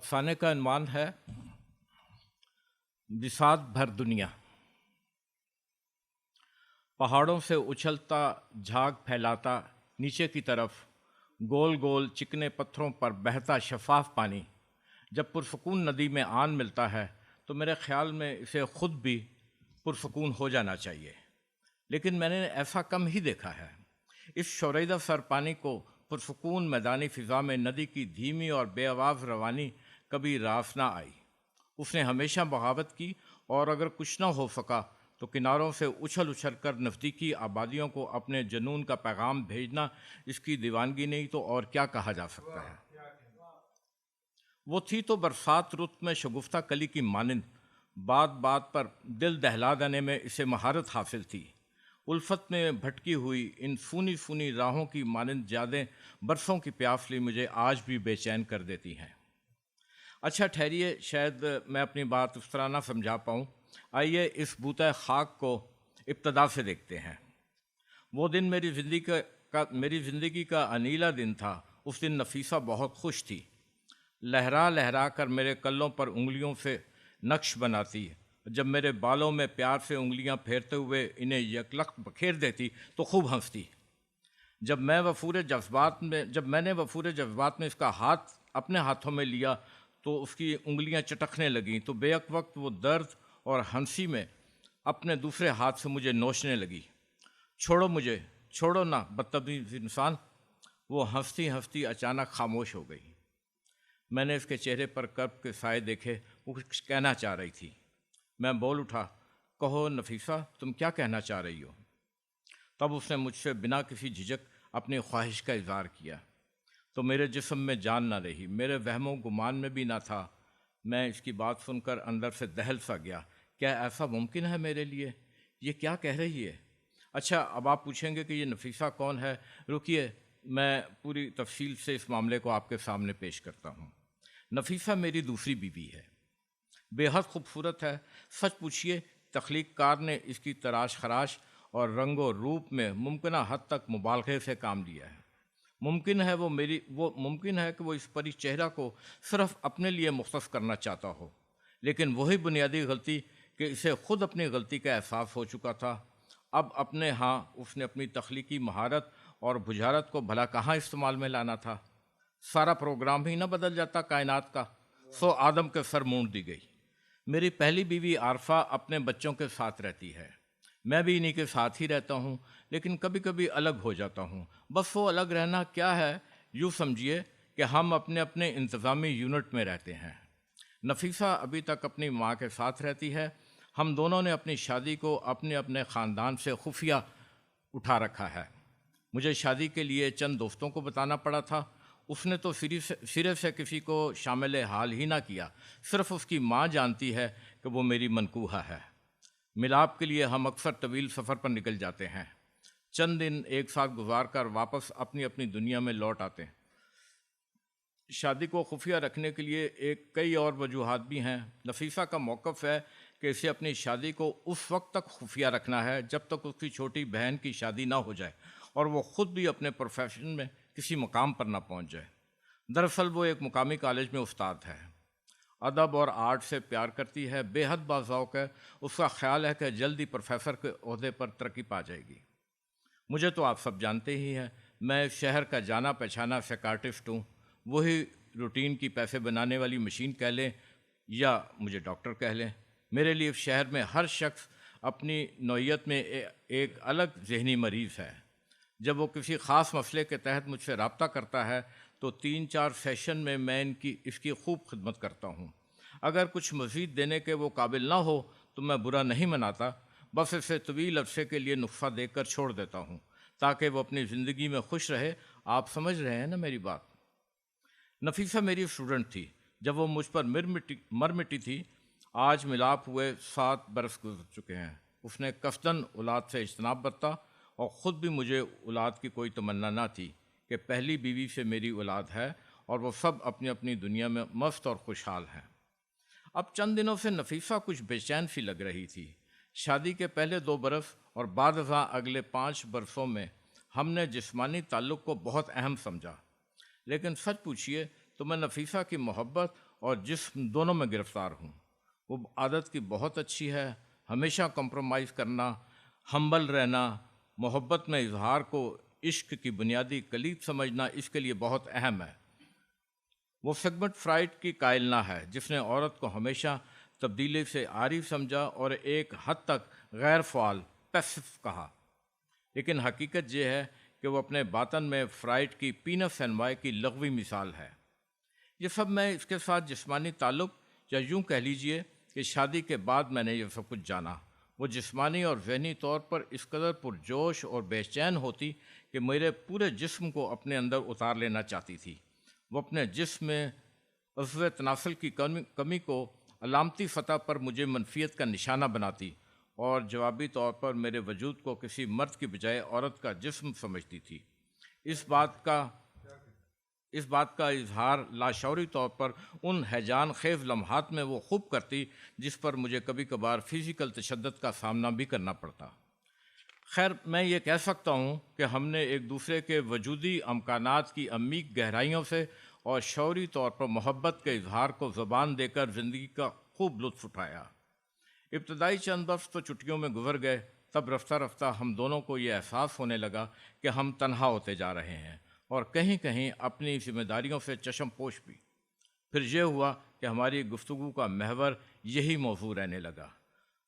افسانے کا عنوان ہے بساط بھر دنیا۔ پہاڑوں سے اچھلتا جھاگ پھیلاتا نیچے کی طرف گول گول چکنے پتھروں پر بہتا شفاف پانی جب پرسکون ندی میں آن ملتا ہے تو میرے خیال میں اسے خود بھی پرسکون ہو جانا چاہیے، لیکن میں نے ایسا کم ہی دیکھا ہے۔ اس شوریدہ سر پانی کو پرسکون میدانی فضا میں ندی کی دھیمی اور بے آواز روانی کبھی راس نہ آئی۔ اس نے ہمیشہ بغاوت کی، اور اگر کچھ نہ ہو سکا تو کناروں سے اچھل اچھل کر نزدیکی آبادیوں کو اپنے جنون کا پیغام بھیجنا اس کی دیوانگی نہیں تو اور کیا کہا جا سکتا ہے۔ وہ تھی تو برسات رت میں شگفتہ کلی کی مانند، بات بات پر دل دہلا دینے میں اسے مہارت حاصل تھی۔ الفت میں بھٹکی ہوئی ان فونی فونی راہوں کی مانند یادیں برسوں کی پیاس مجھے آج بھی بے چین کر دیتی ہیں۔ اچھا ٹھہریے، شاید میں اپنی بات اس طرح نہ سمجھا پاؤں۔ آئیے اس بوتہ خاک کو ابتدا سے دیکھتے ہیں۔ وہ دن میری زندگی کا انیلا دن تھا۔ اس دن نفیسہ بہت خوش تھی، لہرا لہرا کر میرے کلوں پر انگلیوں سے نقش بناتی۔ جب میرے بالوں میں پیار سے انگلیاں پھیرتے ہوئے انہیں یکلخت بکھیر دیتی تو خوب ہنستی۔ جب میں نے وفور جذبات میں اس کا ہاتھ اپنے ہاتھوں میں لیا تو اس کی انگلیاں چٹکنے لگیں، تو بیک وقت وہ درد اور ہنسی میں اپنے دوسرے ہاتھ سے مجھے نوچنے لگی۔ چھوڑو مجھے، چھوڑو نا بدتمیز انسان۔ وہ ہنستی ہنستی اچانک خاموش ہو گئی۔ میں نے اس کے چہرے پر کرب کے سائے دیکھے، وہ کچھ کہنا چاہ رہی تھی۔ میں بول اٹھا، کہو نفیسہ، تم کیا کہنا چاہ رہی ہو؟ تب اس نے مجھ سے بنا کسی جھجک اپنی خواہش کا اظہار کیا تو میرے جسم میں جان نہ رہی، میرے وہم و گمان میں بھی نہ تھا۔ میں اس کی بات سن کر اندر سے دہل سا گیا۔ کیا ایسا ممکن ہے میرے لیے؟ یہ کیا کہہ رہی ہے؟ اچھا، اب آپ پوچھیں گے کہ یہ نفیسہ کون ہے؟ رکیے، میں پوری تفصیل سے اس معاملے کو آپ کے سامنے پیش کرتا ہوں۔ نفیسہ میری دوسری بیوی ہے، بے حد خوبصورت ہے۔ سچ پوچھیے، تخلیق کار نے اس کی تراش خراش اور رنگ و روپ میں ممکنہ حد تک مبالغے سے کام لیا ہے۔ ممکن ہے کہ وہ اس پری چہرہ کو صرف اپنے لیے مختص کرنا چاہتا ہو، لیکن وہی بنیادی غلطی کہ اسے خود اپنی غلطی کا احساس ہو چکا تھا۔ اب اپنے ہاں اس نے اپنی تخلیقی مہارت اور بجھارت کو بھلا کہاں استعمال میں لانا تھا؟ سارا پروگرام ہی نہ بدل جاتا کائنات کا؟ سو آدم کے سر مونڈ دی گئی۔ میری پہلی بیوی عارفہ اپنے بچوں کے ساتھ رہتی ہے، میں بھی انہی کے ساتھ ہی رہتا ہوں، لیکن کبھی کبھی الگ ہو جاتا ہوں۔ بس وہ الگ رہنا کیا ہے، یوں سمجھیے کہ ہم اپنے اپنے انتظامی یونٹ میں رہتے ہیں۔ نفیسہ ابھی تک اپنی ماں کے ساتھ رہتی ہے۔ ہم دونوں نے اپنی شادی کو اپنے اپنے خاندان سے خفیہ اٹھا رکھا ہے۔ مجھے شادی کے لیے چند دوستوں کو بتانا پڑا تھا، اس نے تو سرے سے کسی کو شامل حال ہی نہ کیا۔ صرف اس کی ماں جانتی ہے کہ وہ میری منکوہہ ہے۔ ملاپ کے لیے ہم اکثر طویل سفر پر نکل جاتے ہیں، چند دن ایک ساتھ گزار کر واپس اپنی اپنی دنیا میں لوٹ آتے ہیں۔ شادی کو خفیہ رکھنے کے لیے کئی اور وجوہات بھی ہیں۔ نفیسہ کا موقف ہے کہ اسے اپنی شادی کو اس وقت تک خفیہ رکھنا ہے جب تک اس کی چھوٹی بہن کی شادی نہ ہو جائے اور وہ خود بھی اپنے پروفیشن میں کسی مقام پر نہ پہنچ جائے۔ دراصل وہ ایک مقامی کالج میں استاد ہے، ادب اور آرٹ سے پیار کرتی ہے، بے حد باذوق ہے۔ اس کا خیال ہے کہ جلدی پروفیسر کے عہدے پر ترقی پا جائے گی۔ مجھے تو آپ سب جانتے ہی ہیں، میں شہر کا جانا پہچانا سیکارٹسٹ ہوں۔ وہی روٹین کی پیسے بنانے والی مشین کہہ لیں یا مجھے ڈاکٹر کہہ لیں۔ میرے لیے شہر میں ہر شخص اپنی نوعیت میں ایک الگ ذہنی مریض ہے۔ جب وہ کسی خاص مسئلے کے تحت مجھ سے رابطہ کرتا ہے تو 3-4 سیشن میں اس کی خوب خدمت کرتا ہوں۔ اگر کچھ مزید دینے کے وہ قابل نہ ہو تو میں برا نہیں مناتا، بس اسے طویل عرصے کے لیے نسخہ دے کر چھوڑ دیتا ہوں تاکہ وہ اپنی زندگی میں خوش رہے۔ آپ سمجھ رہے ہیں نا میری بات؟ نفیسہ میری اسٹوڈنٹ تھی جب وہ مجھ پر مر مٹی تھی۔ آج ملاپ ہوئے 7 برس گزر چکے ہیں۔ اس نے قصداً اولاد سے اجتناب برتا، اور خود بھی مجھے اولاد کی کوئی تمنا نہ تھی کہ پہلی بیوی سے میری اولاد ہے، اور وہ سب اپنی اپنی دنیا میں مست اور خوشحال ہیں۔ اب چند دنوں سے نفیسہ کچھ بے چین سی لگ رہی تھی۔ شادی کے پہلے 2 برس اور بعد ازاں اگلے 5 برسوں میں ہم نے جسمانی تعلق کو بہت اہم سمجھا، لیکن سچ پوچھیے تو میں نفیسہ کی محبت اور جسم دونوں میں گرفتار ہوں۔ وہ عادت کی بہت اچھی ہے، ہمیشہ کمپرومائز کرنا، ہمبل رہنا، محبت میں اظہار کو عشق کی بنیادی کلید سمجھنا اس کے لیے بہت اہم ہے۔ وہ سگمنڈ فرائڈ کی قائل نہ ہے جس نے عورت کو ہمیشہ تبدیلی سے عاری سمجھا اور ایک حد تک غیر فعال پیسف کہا، لیکن حقیقت یہ ہے کہ وہ اپنے باطن میں فرائڈ کی پینس اینڈ وائی کی لغوی مثال ہے۔ یہ سب میں اس کے ساتھ جسمانی تعلق، یا یوں کہہ لیجئے کہ شادی کے بعد میں نے یہ سب کچھ جانا۔ وہ جسمانی اور ذہنی طور پر اس قدر پرجوش اور بے چین ہوتی کہ میرے پورے جسم کو اپنے اندر اتار لینا چاہتی تھی۔ وہ اپنے جسم میں عضو تناسل کی کمی کو علامتی سطح پر مجھے منفیت کا نشانہ بناتی اور جوابی طور پر میرے وجود کو کسی مرد کی بجائے عورت کا جسم سمجھتی تھی۔ اس بات کا اظہار لاشعوری طور پر ان ہیجان خیز لمحات میں وہ خوب کرتی جس پر مجھے کبھی کبھار فزیکل تشدد کا سامنا بھی کرنا پڑتا۔ خیر، میں یہ کہہ سکتا ہوں کہ ہم نے ایک دوسرے کے وجودی امکانات کی عمیق گہرائیوں سے اور شعوری طور پر محبت کے اظہار کو زبان دے کر زندگی کا خوب لطف اٹھایا۔ ابتدائی چند برس تو چھٹیوں میں گزر گئے، تب رفتہ رفتہ ہم دونوں کو یہ احساس ہونے لگا کہ ہم تنہا ہوتے جا رہے ہیں اور کہیں کہیں اپنی ذمہ داریوں سے چشم پوش بھی۔ پھر یہ ہوا کہ ہماری گفتگو کا محور یہی موضوع رہنے لگا۔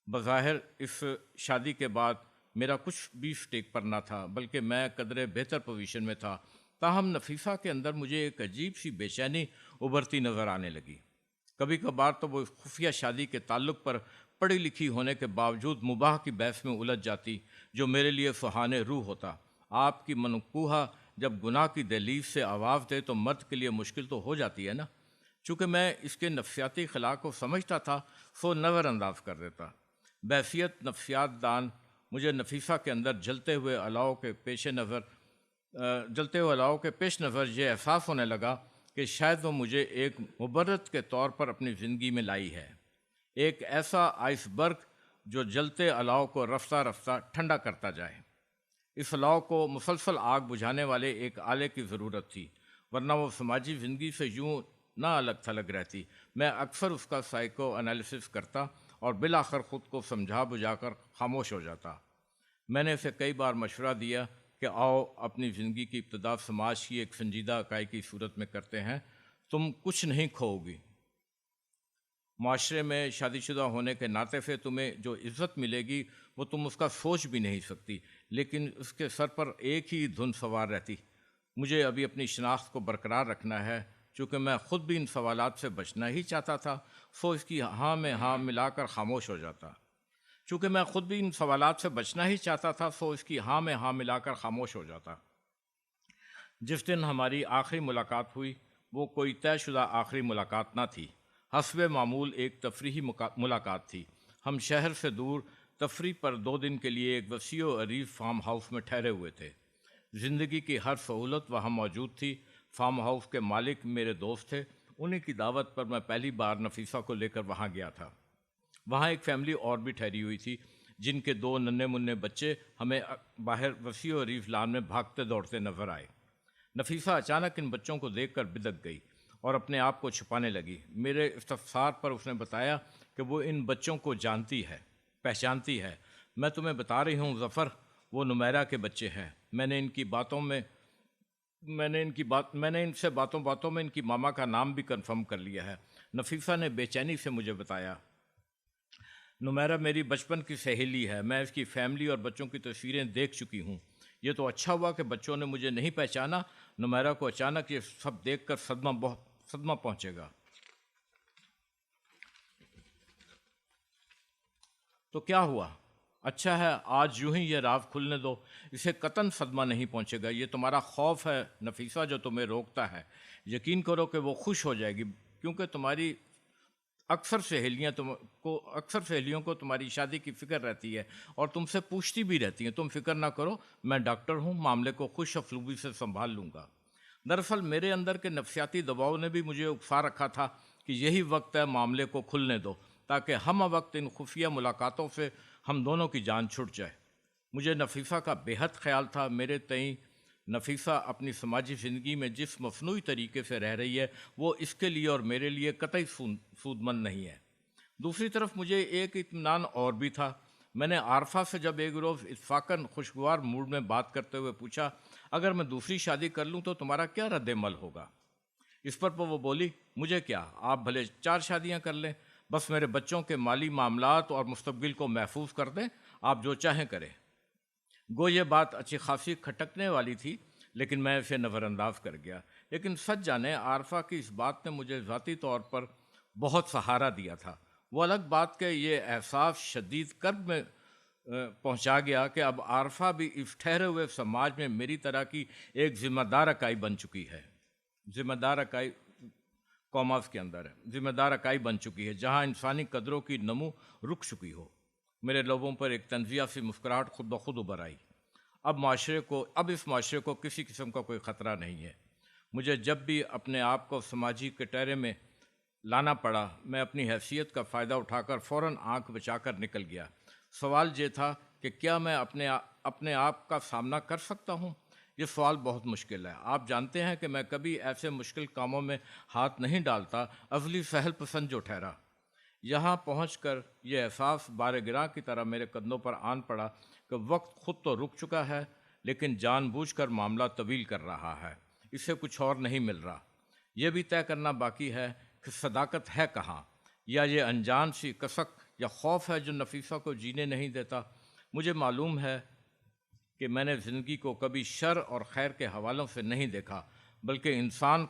بظاہر اس شادی کے بعد میرا کچھ بھی اسٹیک پر نہ تھا، بلکہ میں قدرے بہتر پوزیشن میں تھا، تاہم نفیسہ کے اندر مجھے ایک عجیب سی بے چینی ابھرتی نظر آنے لگی۔ کبھی کبھار تو وہ خفیہ شادی کے تعلق پر پڑھی لکھی ہونے کے باوجود مباح کی بحث میں الجھ جاتی، جو میرے لیے سہانے روح ہوتا۔ آپ کی منقوہہ جب گناہ کی دہلیز سے آواز دے تو مرد کے لیے مشکل تو ہو جاتی ہے نا۔ چونکہ میں اس کے نفسیاتی خلا کو سمجھتا تھا، سو نظر انداز کر دیتا۔ بحیثیت نفسیات دان مجھے نفیسہ کے اندر جلتے ہوئے الاؤ کے پیش نظر یہ احساس ہونے لگا کہ شاید وہ مجھے ایک مبرد کے طور پر اپنی زندگی میں لائی ہے، ایک ایسا آئس برگ جو جلتے الاؤ کو رفتہ رفتہ ٹھنڈا کرتا جائے۔ اس الاؤ کو مسلسل آگ بجھانے والے ایک آلے کی ضرورت تھی، ورنہ وہ سماجی زندگی سے یوں نہ الگ تھلگ رہتی۔ میں اکثر اس کا سائیکو انالیسس کرتا اور بالآخر خود کو سمجھا بجھا کر خاموش ہو جاتا۔ میں نے اسے کئی بار مشورہ دیا کہ آؤ اپنی زندگی کی ابتدا سماج کی ایک سنجیدہ اکائی کی صورت میں کرتے ہیں، تم کچھ نہیں کھوؤ گی۔ معاشرے میں شادی شدہ ہونے کے ناطے سے تمہیں جو عزت ملے گی وہ تم اس کا سوچ بھی نہیں سکتی، لیکن اس کے سر پر ایک ہی دھن سوار رہتی۔ مجھے ابھی اپنی شناخت کو برقرار رکھنا ہے۔ چونکہ میں خود بھی ان سوالات سے بچنا ہی چاہتا تھا، سو اس کی ہاں میں ہاں ملا کر خاموش ہو جاتا۔ جس دن ہماری آخری ملاقات ہوئی وہ کوئی طے شدہ آخری ملاقات نہ تھی، حسب معمول ایک تفریحی ملاقات تھی۔ ہم شہر سے دور تفریح پر 2 دن کے لیے ایک وسیع و عریض فارم ہاؤس میں ٹھہرے ہوئے تھے۔ زندگی کی ہر سہولت وہاں موجود تھی۔ فارم ہاؤس کے مالک میرے دوست تھے، انہی کی دعوت پر میں پہلی بار نفیسہ کو لے کر وہاں گیا تھا۔ وہاں ایک فیملی اور بھی ٹھہری ہوئی تھی، جن کے 2 ننھے منھے بچے ہمیں باہر وسیع و عریض لان میں بھاگتے دوڑتے نظر آئے۔ نفیسہ اچانک ان بچوں کو دیکھ کر بدک گئی اور اپنے آپ کو چھپانے لگی۔ میرے استفسار پر اس نے بتایا کہ وہ ان بچوں کو پہچانتی ہے۔ میں تمہیں بتا رہی ہوں ظفر، وہ نمیرہ کے بچے ہیں۔ میں نے ان سے باتوں میں ان کی ماما کا نام بھی کنفرم کر لیا ہے۔ نفیسہ نے بے چینی سے مجھے بتایا، نمیرہ میری بچپن کی سہیلی ہے، میں اس کی فیملی اور بچوں کی تصویریں دیکھ چکی ہوں۔ یہ تو اچھا ہوا کہ بچوں نے مجھے نہیں پہچانا، نمیرہ کو اچانک یہ سب دیکھ کر صدمہ پہنچے گا۔ تو کیا ہوا؟ اچھا ہے، آج یوں ہی یہ راز کھلنے دو، اسے قطعاً صدمہ نہیں پہنچے گا۔ یہ تمہارا خوف ہے نفیسہ جو تمہیں روکتا ہے۔ یقین کرو کہ وہ خوش ہو جائے گی، کیونکہ تمہاری اکثر سہیلیوں کو تمہاری شادی کی فکر رہتی ہے اور تم سے پوچھتی بھی رہتی ہیں۔ تم فکر نہ کرو، میں ڈاکٹر ہوں، معاملے کو خوش اسلوبی سے سنبھال لوں گا۔ دراصل میرے اندر کے نفسیاتی دباؤ نے بھی مجھے اکسا رکھا تھا کہ یہی وقت ہے، معاملے کو کھلنے دو، تاکہ ہم وقت ان خفیہ ملاقاتوں سے ہم دونوں کی جان چھٹ جائے۔ مجھے نفیسہ کا بے حد خیال تھا، میرے تئیں نفیسہ اپنی سماجی زندگی میں جس مصنوعی طریقے سے رہ رہی ہے وہ اس کے لیے اور میرے لیے قطعی سود مند نہیں ہے۔ دوسری طرف مجھے ایک اطمینان اور بھی تھا۔ میں نے عارفہ سے جب ایک روز اتفاقاً خوشگوار موڈ میں بات کرتے ہوئے پوچھا، اگر میں دوسری شادی کر لوں تو تمہارا کیا رد عمل ہوگا؟ اس پر وہ بولی، مجھے کیا، آپ بھلے 4 شادیاں کر لیں، بس میرے بچوں کے مالی معاملات اور مستقبل کو محفوظ کر دیں، آپ جو چاہیں کریں۔ گو یہ بات اچھی خاصی کھٹکنے والی تھی، لیکن میں اسے نظر انداز کر گیا۔ لیکن سچ جانے عارفہ کی اس بات نے مجھے ذاتی طور پر بہت سہارا دیا تھا۔ وہ الگ بات کہ یہ احساس شدید کرب میں پہنچا گیا کہ اب عارفہ بھی اس ٹھہرے ہوئے سماج میں میری طرح کی ایک ذمہ دار اکائی بن چکی ہے۔ ذمہ دار اکائی کامرس کے اندر ہے، ذمہ دار اکائی بن چکی ہے جہاں انسانی قدروں کی نمو رک چکی ہو۔ میرے لوگوں پر ایک تنزیہ سی مسکراہٹ خود بخود ابھر آئی۔ اب اس معاشرے کو کسی قسم کا کوئی خطرہ نہیں ہے۔ مجھے جب بھی اپنے آپ کو سماجی کٹہرے میں لانا پڑا، میں اپنی حیثیت کا فائدہ اٹھا کر فوراً آنکھ بچا کر نکل گیا۔ سوال یہ تھا کہ کیا میں اپنے آپ کا سامنا کر سکتا ہوں؟ یہ سوال بہت مشکل ہے۔ آپ جانتے ہیں کہ میں کبھی ایسے مشکل کاموں میں ہاتھ نہیں ڈالتا، ازلی سہل پسند جو ٹھہرا۔ یہاں پہنچ کر یہ احساس بار گراں کی طرح میرے قدموں پر آن پڑا کہ وقت خود تو رک چکا ہے، لیکن جان بوجھ کر معاملہ طویل کر رہا ہے، اسے کچھ اور نہیں مل رہا۔ یہ بھی طے کرنا باقی ہے کہ صداقت ہے کہاں، یا یہ انجان سی کسک یا خوف ہے جو نفیسہ کو جینے نہیں دیتا۔ مجھے معلوم ہے کہ میں نے زندگی کو کبھی شر اور خیر کے حوالوں سے نہیں دیکھا، بلکہ انسان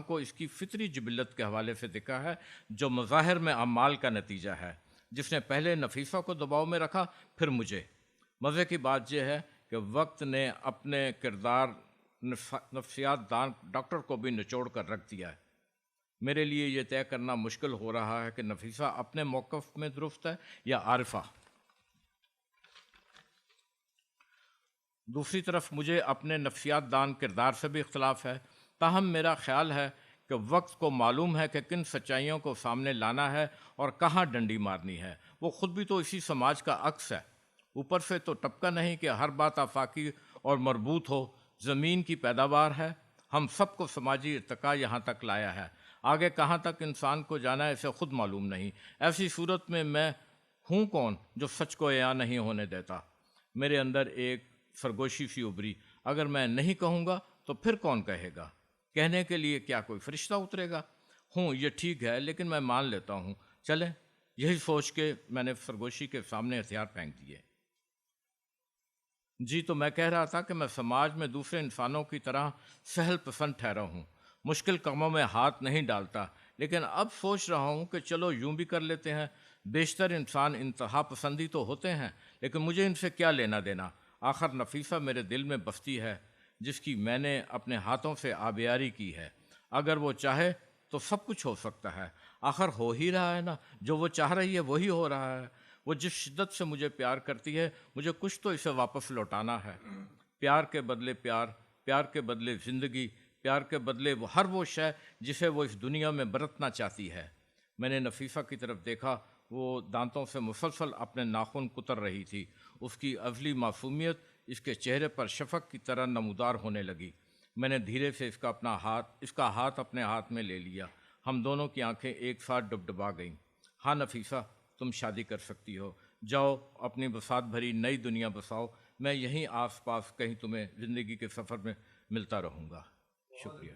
کو اس کی فطری جبلت کے حوالے سے دیکھا ہے، جو مظاہر میں اعمال کا نتیجہ ہے، جس نے پہلے نفیسہ کو دباؤ میں رکھا، پھر مجھے۔ مزے کی بات یہ ہے کہ وقت نے اپنے کردار نفسیات دان ڈاکٹر کو بھی نچوڑ کر رکھ دیا ہے۔ میرے لیے یہ طے کرنا مشکل ہو رہا ہے کہ نفیسہ اپنے موقف میں درست ہے یا عارفہ۔ دوسری طرف مجھے اپنے نفسیات دان کردار سے بھی اختلاف ہے، تاہم میرا خیال ہے کہ وقت کو معلوم ہے کہ کن سچائیوں کو سامنے لانا ہے اور کہاں ڈنڈی مارنی ہے۔ وہ خود بھی تو اسی سماج کا عکس ہے۔ اوپر سے تو ٹپکا نہیں کہ ہر بات آفاقی اور مربوط ہو، زمین کی پیداوار ہے۔ ہم سب کو سماجی ارتقاء یہاں تک لایا ہے، آگے کہاں تک انسان کو جانا ہے اسے خود معلوم نہیں۔ ایسی صورت میں ہوں کون جو سچ کو عیاں نہیں ہونے دیتا؟ میرے اندر ایک سرگوشی سی ابھری، اگر میں نہیں کہوں گا تو پھر کون کہے گا؟ کہنے کے لیے کیا کوئی فرشتہ اترے گا؟ یہ ٹھیک ہے، لیکن میں مان لیتا ہوں، چلیں۔ یہی سوچ کے میں نے سرگوشی کے سامنے ہتھیار پھینک دیے۔ جی، تو میں کہہ رہا تھا کہ میں سماج میں دوسرے انسانوں کی طرح سہل پسند ٹھہرا ہوں، مشکل کاموں میں ہاتھ نہیں ڈالتا، لیکن اب سوچ رہا ہوں کہ چلو یوں بھی کر لیتے ہیں۔ بیشتر انسان انتہا پسندی تو ہوتے ہیں، لیکن مجھے ان سے کیا لینا دینا؟ آخر نفیسہ میرے دل میں بستی ہے، جس کی میں نے اپنے ہاتھوں سے آبیاری کی ہے۔ اگر وہ چاہے تو سب کچھ ہو سکتا ہے، آخر ہو ہی رہا ہے نا، جو وہ چاہ رہی ہے وہی ہو رہا ہے۔ وہ جس شدت سے مجھے پیار کرتی ہے، مجھے کچھ تو اسے واپس لوٹانا ہے۔ پیار کے بدلے پیار، پیار کے بدلے زندگی، پیار کے بدلے ہر وہ شے جسے وہ اس دنیا میں برتنا چاہتی ہے۔ میں نے نفیسہ کی طرف دیکھا، وہ دانتوں سے مسلسل اپنے ناخن کتر رہی تھی۔ اس کی ازلی معصومیت اس کے چہرے پر شفق کی طرح نمودار ہونے لگی۔ میں نے دھیرے سے اس کا ہاتھ اپنے ہاتھ میں لے لیا۔ ہم دونوں کی آنکھیں ایک ساتھ ڈبڈبا گئیں۔ ہاں نفیسہ، تم شادی کر سکتی ہو، جاؤ اپنی بساط بھری نئی دنیا بساؤ، میں یہیں آس پاس کہیں تمہیں زندگی کے سفر میں ملتا رہوں گا۔ شکریہ۔